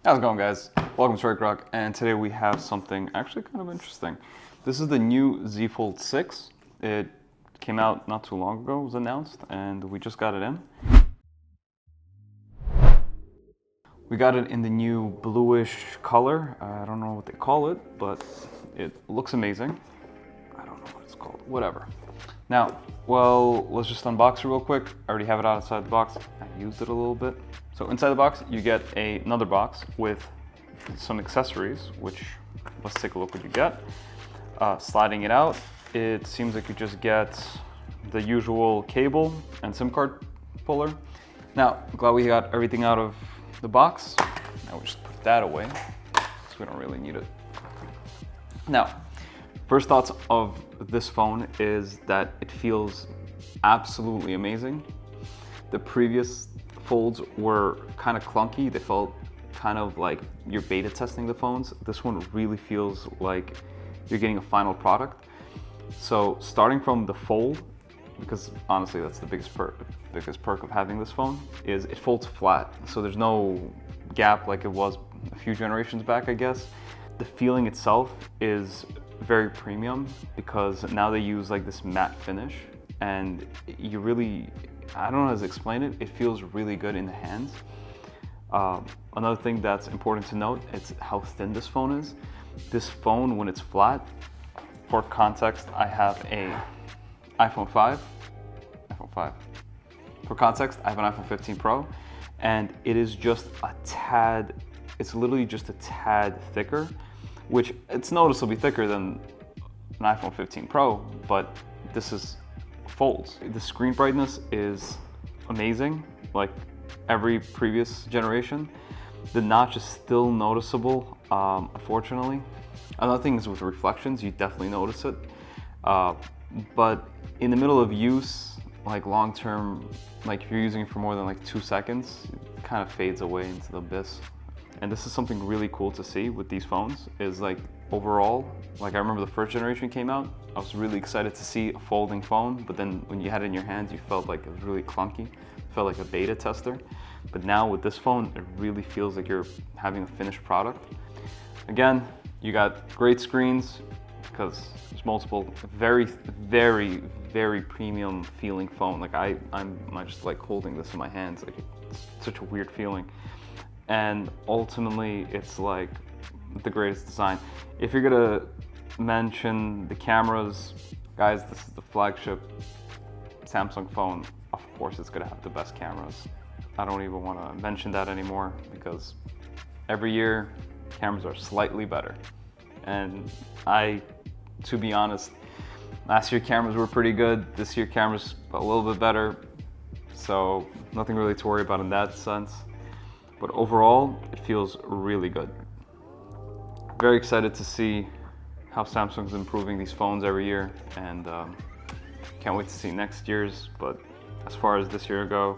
How's it going, guys? Welcome to RakeRock, and today we have something actually kind of interesting. This is the new Z Fold 6. It came out not too long ago, it was announced, and we just got it in. We got it in the new bluish color. I don't know what they call it, but it looks amazing. I don't know what it's called, whatever. Now, well, let's just unbox it real quick. I already have it outside the box. I used it a little bit. So inside the box, you get another box with some accessories, which let's take a look what you get. Sliding it out, it seems like you just get the usual cable and SIM card puller. Now, glad we got everything out of the box. Now we just put that away, because we don't really need it. Now, first thoughts of this phone is that it feels absolutely amazing. The previous folds were kind of clunky. They felt kind of like you're beta testing the phones. This one really feels like you're getting a final product. So starting from the fold, because honestly that's the biggest perk of having this phone, is it folds flat. So there's no gap like it was a few generations back, I guess. The feeling itself is very premium because now they use like this matte finish, and you really, I don't know how to explain it. It feels really good in the hands. Another thing that's important to note is how thin this phone is. This phone, when it's flat, for context, I have a iPhone 5. For context, I have an iPhone 15 Pro, and it is just a tad, it's literally just a tad thicker, which it's noticeably thicker than an iPhone 15 Pro, but this is folds. The screen brightness is amazing, like every previous generation. The notch is still noticeable, unfortunately. Another thing is with reflections, you definitely notice it. But in the middle of use, like long term, like if you're using it for more than like 2 seconds, it kind of fades away into the abyss. And this is something really cool to see with these phones, is like overall, like I remember the first generation came out, I was really excited to see a folding phone, but then when you had it in your hands, you felt like it was really clunky. It felt like a beta tester. But now with this phone, it really feels like you're having a finished product. Again, you got great screens because there's multiple, very, very, very premium feeling phone. Like I just like holding this in my hands. Like it's such a weird feeling. And ultimately, it's like the greatest design. If you're gonna mention the cameras, guys, this is the flagship Samsung phone. Of course, it's gonna have the best cameras. I don't even want to mention that anymore because every year cameras are slightly better. And to be honest, last year cameras were pretty good. This year cameras a little bit better. So nothing really to worry about in that sense. But overall, it feels really good. Very excited to see how Samsung's improving these phones every year, and can't wait to see next year's. But as far as this year go,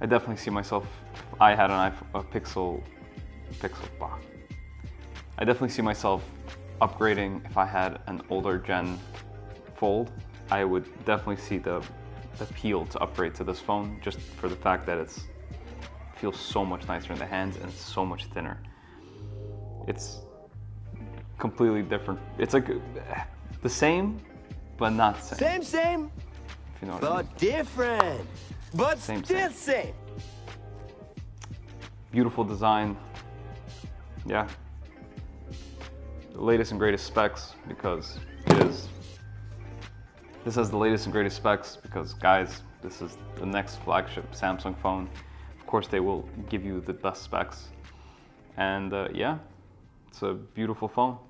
I definitely see myself, if I had a Pixel, I definitely see myself upgrading. If I had an older gen Fold, I would definitely see the appeal to upgrade to this phone, just for the fact that it feels so much nicer in the hands and it's so much thinner. It's completely different. It's like the same, but not the same. Same, if you know what but I mean. different. But Same. same. Beautiful design. Yeah. The latest and greatest specs, because it is. This has the latest and greatest specs because, guys, this is the next flagship Samsung phone. Of course, they will give you the best specs. And yeah, it's a beautiful phone.